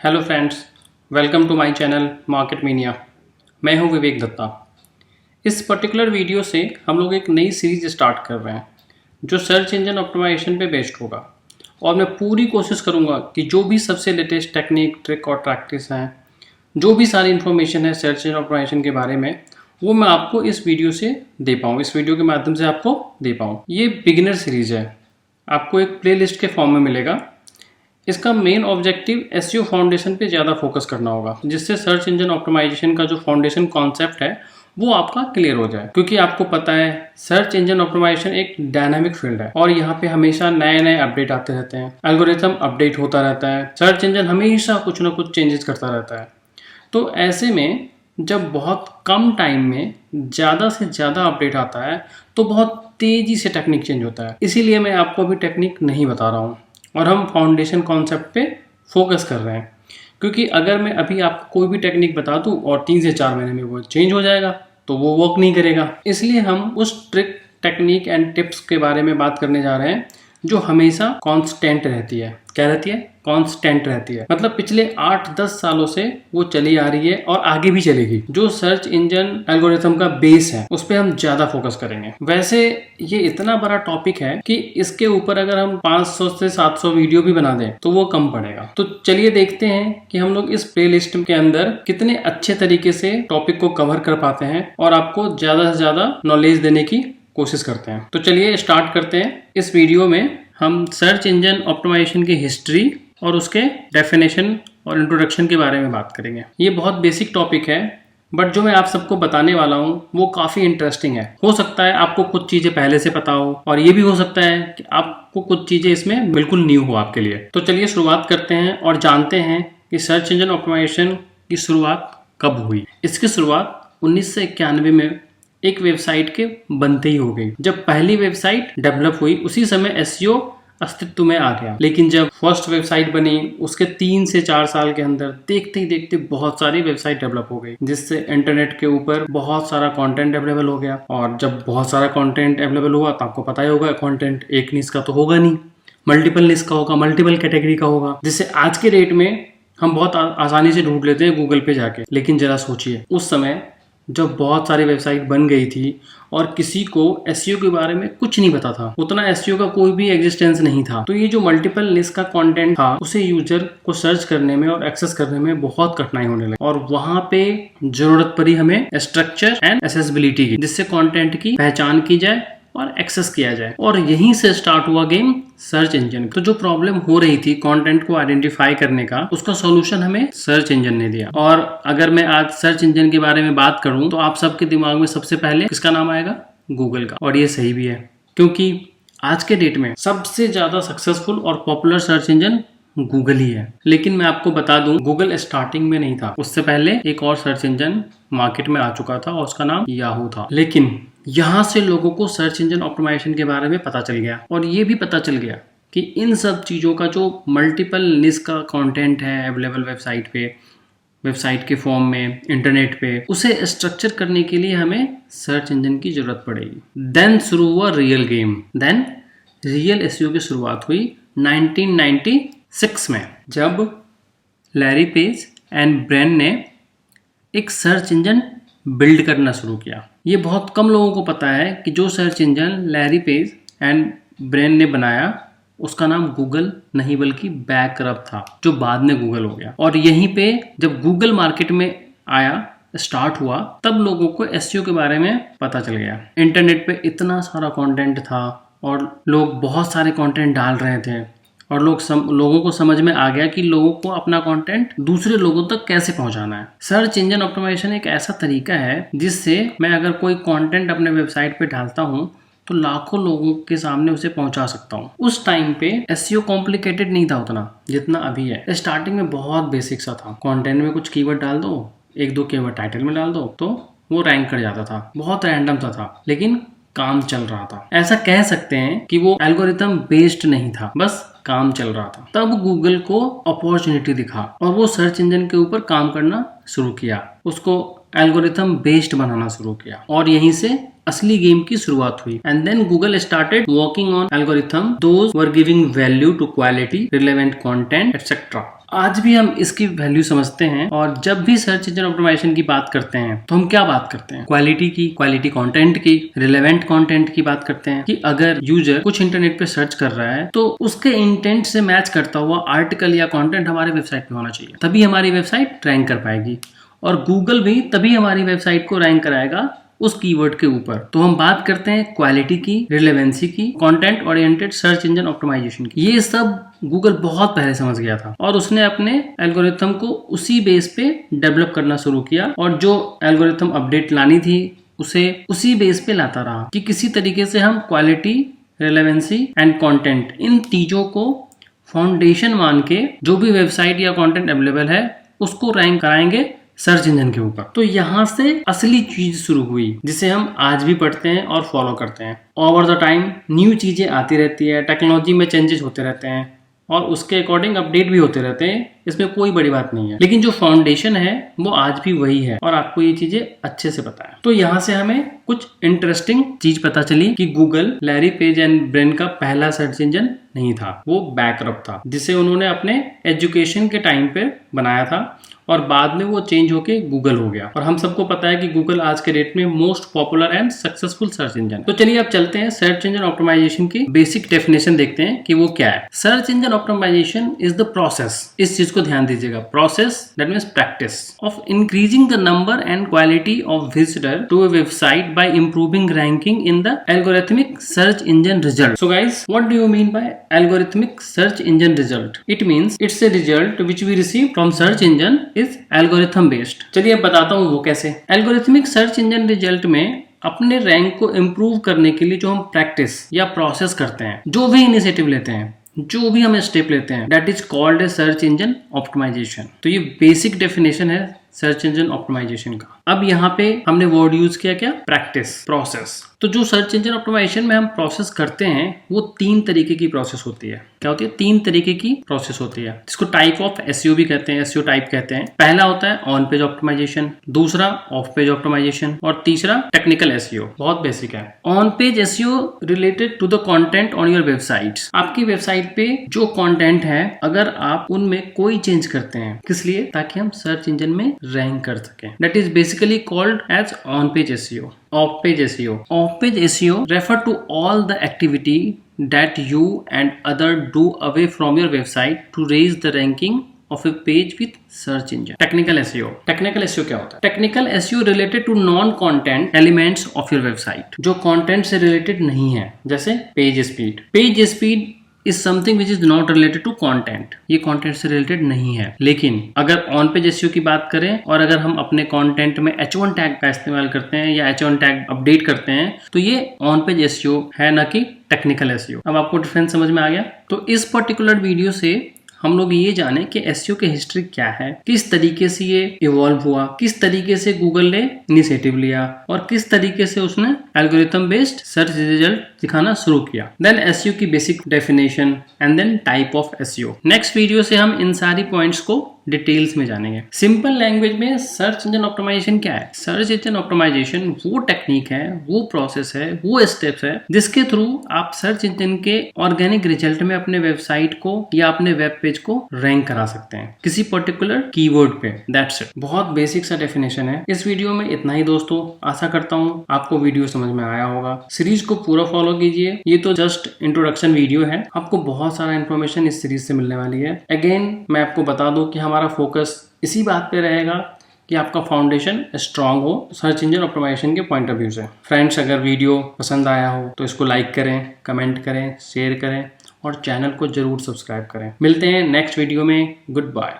Hello friends, welcome to my channel Market Mania. मैं हूं विवेक दत्ता। इस पर्टिकुलर वीडियो से हम लोग एक नई सीरीज स्टार्ट कर रहे हैं जो सर्च इंजन ऑप्टिमाइजेशन पे बेस्ड होगा। और मैं पूरी कोशिश करूंगा कि जो भी सबसे लेटेस्ट टेक्निक, ट्रिक और प्रैक्टिस हैं, जो भी सारी इन्फॉर्मेशन है सर्च इंजन ऑप्टिमाइजेशन के बारे में, वो मैं आपको इस वीडियो से दे पाऊँ, इस वीडियो के माध्यम से आपको दे पाऊँ। ये बिगिनर सीरीज है, आपको एक प्लेलिस्ट के फॉर्म में मिलेगा। इसका मेन ऑब्जेक्टिव एसईओ फाउंडेशन पे ज़्यादा फोकस करना होगा, जिससे सर्च इंजन ऑप्टिमाइजेशन का जो फाउंडेशन कॉन्सेप्ट है वो आपका क्लियर हो जाए। क्योंकि आपको पता है सर्च इंजन ऑप्टिमाइजेशन एक डायनामिक फील्ड है और यहाँ पे हमेशा नए नए अपडेट आते रहते हैं, एल्गोरिथम अपडेट होता रहता है, सर्च इंजन हमेशा कुछ ना कुछ चेंजेस करता रहता है। तो ऐसे में जब बहुत कम टाइम में ज़्यादा से ज़्यादा अपडेट आता है तो बहुत तेज़ी से टेक्निक चेंज होता है। इसीलिए मैं आपको अभी टेक्निक नहीं बता रहा हूँ और हम फाउंडेशन कॉन्सेप्ट पे फोकस कर रहे हैं। क्योंकि अगर मैं अभी आपको कोई भी टेक्निक बता दूं और 3 से 4 महीने में वो चेंज हो जाएगा तो वो वर्क नहीं करेगा। इसलिए हम उस ट्रिक, टेक्निक एंड टिप्स के बारे में बात करने जा रहे हैं जो हमेशा कांस्टेंट रहती है। क्या रहती है? कांस्टेंट रहती है। मतलब पिछले 8-10 सालों से वो चली आ रही है और आगे भी चलेगी। जो सर्च इंजन एल्गोरिथम का बेस है उस पर हम ज्यादा फोकस करेंगे। वैसे ये इतना बड़ा टॉपिक है कि इसके ऊपर अगर हम 500 से 700 वीडियो भी बना दें तो वो कम पड़ेगा। तो चलिए देखते हैं कि हम लोग इस प्लेलिस्ट के अंदर कितने अच्छे तरीके से टॉपिक को कवर कर पाते हैं और आपको ज्यादा से ज्यादा नॉलेज देने की कोशिश करते हैं। तो चलिए स्टार्ट करते हैं। इस वीडियो में हम सर्च इंजन ऑप्टिमाइजेशन की हिस्ट्री और उसके डेफिनेशन और इंट्रोडक्शन के बारे में बात करेंगे। ये बहुत बेसिक टॉपिक है, बट जो मैं आप सबको बताने वाला हूँ वो काफ़ी इंटरेस्टिंग है। हो सकता है आपको कुछ चीज़ें पहले से पता हो और ये भी हो सकता है कि आपको कुछ चीज़ें इसमें बिल्कुल न्यू हो आपके लिए। तो चलिए शुरुआत करते हैं और जानते हैं कि सर्च इंजन ऑप्टिमाइजेशन की शुरुआत कब हुई। इसकी शुरुआत 1991 में एक वेबसाइट के बनते ही हो गई। जब पहली वेबसाइट डेवलप हुई उसी समय एसईओ अस्तित्व में आ गया। लेकिन जब फर्स्ट वेबसाइट बनी उसके 3 से 4 साल के अंदर देखते ही देखते बहुत सारी वेबसाइट डेवलप हो गई, जिससे इंटरनेट के ऊपर बहुत सारा कंटेंट अवेलेबल हो गया। और जब बहुत सारा कंटेंट अवेलेबल हुआ तो आपको पता ही होगा कंटेंट एक निश का तो होगा नहीं, मल्टीपल निश का होगा, मल्टीपल कैटेगरी का होगा, जिससे आज के डेट में हम बहुत आसानी से ढूंढ लेते हैं गूगल पे जाके। लेकिन जरा सोचिए उस समय जब बहुत सारी वेबसाइट बन गई थी और किसी को एसईओ के बारे में कुछ नहीं पता था, उतना एसईओ का कोई भी एग्जिस्टेंस नहीं था, तो ये जो मल्टीपल निश का कंटेंट था उसे यूजर को सर्च करने में और एक्सेस करने में बहुत कठिनाई होने लगी। और वहां पे जरूरत पड़ी हमें स्ट्रक्चर एंड एक्सेसिबिलिटी की, जिससे कंटेंट की पहचान की जाए और एक्सेस किया जाए। और यहीं से स्टार्ट हुआ गेम सर्च इंजन। तो जो प्रॉब्लम हो रही थी कंटेंट को आइडेंटिफाई करने का, उसका सॉल्यूशन हमें सर्च इंजन ने दिया। और अगर मैं आज सर्च इंजन के बारे में बात करूं तो आप सबके दिमाग में सबसे पहले किसका नाम आएगा? गूगल का। और ये सही भी है, क्योंकि आज के डेट में सबसे ज्यादा सक्सेसफुल और पॉपुलर सर्च इंजन गूगल ही है। लेकिन मैं आपको बता दूं गूगल स्टार्टिंग में नहीं था, उससे पहले एक और सर्च इंजन मार्केट में आ चुका था और उसका नाम याहू था। लेकिन यहाँ से लोगों को सर्च इंजन ऑप्टिमाइजेशन के बारे में पता चल गया और ये भी पता चल गया कि इन सब चीज़ों का जो मल्टीपल निश का कंटेंट है अवेलेबल वेबसाइट पे, वेबसाइट के फॉर्म में, इंटरनेट पे, उसे स्ट्रक्चर करने के लिए हमें सर्च इंजन की जरूरत पड़ेगी। देन शुरू हुआ real game. Then real SEO की शुरुआत हुई 1996 में, जब लैरी पेज एंड ब्रेन ने एक सर्च इंजन बिल्ड करना शुरू किया। ये बहुत कम लोगों को पता है कि जो search engine Larry page and brain ने बनाया उसका नाम गूगल नहीं बल्कि बैकरप था, जो बाद में गूगल हो गया। और यहीं पे जब गूगल मार्केट में आया, स्टार्ट हुआ, तब लोगों को एसईओ के बारे में पता चल गया। इंटरनेट पे इतना सारा कंटेंट था और लोग बहुत सारे कंटेंट डाल रहे थे और लोगों को समझ में आ गया कि लोगों को अपना कंटेंट दूसरे लोगों तक कैसे पहुंचाना है। सर्च इंजन ऑप्टिमाइजेशन एक ऐसा तरीका है जिससे मैं अगर कोई कंटेंट अपने वेबसाइट पे डालता हूं तो लाखों लोगों के सामने उसे पहुंचा सकता हूं। उस टाइम पे एसईओ कॉम्प्लिकेटेड नहीं था उतना जितना अभी है। स्टार्टिंग में बहुत बेसिक सा था, कंटेंट में कुछ कीवर्ड डाल दो, 1-2 कीवर्ड टाइटल में डाल दो तो वो रैंक कर जाता था। बहुत रैंडम सा था लेकिन काम चल रहा था। ऐसा कह सकते हैं कि वो एल्गोरिथम बेस्ड नहीं था, बस काम चल रहा था। तब गूगल को अपॉर्चुनिटी दिखा और वो सर्च इंजन के ऊपर काम करना शुरू किया, उसको एल्गोरिथम बेस्ड बनाना शुरू किया और यहीं से असली गेम की शुरुआत हुई। And then Google started working on algorithm those were giving value to quality, relevant content etcetera. आज भी हम इसकी वैल्यू समझते हैं और जब भी सर्च इंजन ऑप्टिमाइजेशन की बात करते हैं तो हम क्या बात करते हैं? क्वालिटी की, क्वालिटी कंटेंट की, रिलेवेंट कंटेंट की बात करते हैं कि अगर यूजर कुछ इंटरनेट पे सर्च कर रहा है तो उसके इंटेंट से मैच करता हुआ आर्टिकल या कंटेंट हमारे वेबसाइट पे होना चाहिए, तभी हमारी वेबसाइट रैंक कर पाएगी और गूगल भी तभी हमारी वेबसाइट को रैंक कराएगा उस कीवर्ड के ऊपर। तो हम बात करते हैं क्वालिटी की, रिलेवेंसी की, content oriented search engine optimisation की। ये सब गूगल बहुत पहले समझ गया था और उसने अपने एल्गोरिथम को उसी बेस पे डेवलप करना शुरू किया और जो एल्गोरिथम अपडेट लानी थी उसे उसी बेस पे लाता रहा कि किसी तरीके से हम क्वालिटी, रिलेवेंसी एंड कंटेंट, इन तीनों को फाउंडेशन मान के जो भी वेबसाइट या कंटेंट अवेलेबल है उसको रैंक कराएंगे सर्च इंजन के ऊपर। तो यहाँ से असली चीज शुरू हुई जिसे हम आज भी पढ़ते हैं और फॉलो करते हैं। ओवर द टाइम न्यू चीजें आती रहती है, टेक्नोलॉजी में चेंजेस होते रहते हैं और उसके अकॉर्डिंग अपडेट भी होते रहते हैं, इसमें कोई बड़ी बात नहीं है। लेकिन जो फाउंडेशन है वो आज भी वही है और आपको ये चीजें अच्छे से पता है। तो यहाँ से हमें कुछ इंटरेस्टिंग चीज पता चली कि Google Larry page and brain का पहला सर्च इंजन नहीं था, वो बैकअप था जिसे उन्होंने अपने एजुकेशन के टाइम पे बनाया था और बाद में वो चेंज होके गूगल हो गया। और हम सबको पता है कि गूगल आज के डेट में most popular and successful search engine. तो चलिए अब चलते हैं सर्च इंजन ऑप्टिमाइजेशन की बेसिक डेफिनेशन देखते हैं कि वो क्या है। Search engine optimisation is the process, इस चीज को ध्यान दीजिएगा, process that means practice of increasing the number and quality of visitor to a website by improving ranking in the algorithmic search engine result. So guys, what do you mean by algorithmic search engine result? It means it's a result which we receive from search engine is algorithm based. चलिए अब बताता हूँ वो कैसे। Algorithmic search engine result में अपने rank को improve करने के लिए जो हम प्रैक्टिस या प्रोसेस करते हैं, जो भी इनिशिएटिव लेते हैं, जो भी हम स्टेप लेते हैं, that is called a search engine optimization. तो ये बेसिक डेफिनेशन है सर्च इंजन ऑप्टिमाइजेशन का। अब यहाँ पे हमने वर्ड यूज किया क्या? Practice, process. तो जो सर्च इंजन ऑप्टिमाइजेशन में हम प्रोसेस करते हैं वो 3 तरीके की प्रोसेस होती है। क्या होती है? 3 तरीके की प्रोसेस होती है जिसको टाइप ऑफ एसईओ भी कहते हैं, एसईओ टाइप कहते हैं। पहला होता है ऑन पेज ऑप्टिमाइजेशन, दूसरा ऑफ पेज ऑप्टिमाइजेशन और तीसरा टेक्निकल एसईओ। बहुत बेसिक है। On page SEO related to the content on your website. आपकी वेबसाइट पे जो कंटेंट है अगर आप उनमें कोई चेंज करते हैं, किस लिए? ताकि हम सर्च इंजन में रैंक कर सकें। That is basically called as on page SEO. Off page SEO. Off page SEO refer to all the activity that you and other do away from your website to raise the ranking of a page with search engine. Technical SEO. Technical SEO क्या होता है? Technical SEO related to non-content elements of your website. जो content से related नहीं है, जैसे page speed. Page speed is something which is not related to content. ये content से related नहीं है। लेकिन अगर on page SEO की बात करें और अगर हम अपने content में H1 टैग का इस्तेमाल करते हैं या H1 टैग अपडेट करते हैं तो ये on page SEO है, ना कि टेक्निकल SEO। अब आपको डिफरेंस समझ में आ गया? तो इस पर्टिकुलर वीडियो से हम लोग ये जाने कि एसईओ की हिस्ट्री क्या है, किस तरीके से ये इवॉल्व हुआ, किस तरीके से गूगल ने इनिशिएटिव लिया और किस तरीके से उसने एल्गोरिथम बेस्ड सर्च रिजल्ट दिखाना शुरू किया। देन एसईओ की basic definition and then type of SEO. Next video से हम इन सारी पॉइंट्स को डिटेल्स में जानेंगे। सिंपल लैंग्वेज में सर्च इंजन ऑप्टिमाइजेशन क्या है? सर्च इंजन ऑप्टिमाइजेशन वो टेक्निक है, वो प्रोसेस है, वो स्टेप्स है जिसके थ्रू आप सर्च इंजन के ऑर्गेनिक रिजल्ट में अपने वेबसाइट को या अपने वेब पेज को रैंक करा सकते हैं किसी पर्टिकुलर कीवर्ड पे। That's it. बहुत बेसिक सा डेफिनेशन है। इस वीडियो में इतना ही दोस्तों। आशा करता हूँ आपको वीडियो समझ में आया होगा। सीरीज को पूरा फॉलो कीजिए। ये तो जस्ट इंट्रोडक्शन वीडियो है, आपको बहुत सारा इन्फॉर्मेशन इस सीरीज से मिलने वाली है। अगेन मैं आपको बता दूं कि हमारा फोकस इसी बात पे रहेगा कि आपका फाउंडेशन स्ट्रांग हो सर्च इंजन ऑप्टिमाइजेशन के पॉइंट ऑफ व्यू से। फ्रेंड्स, अगर वीडियो पसंद आया हो तो इसको लाइक करें, कमेंट करें, शेयर करें और चैनल को जरूर सब्सक्राइब करें। मिलते हैं नेक्स्ट वीडियो में। Good bye.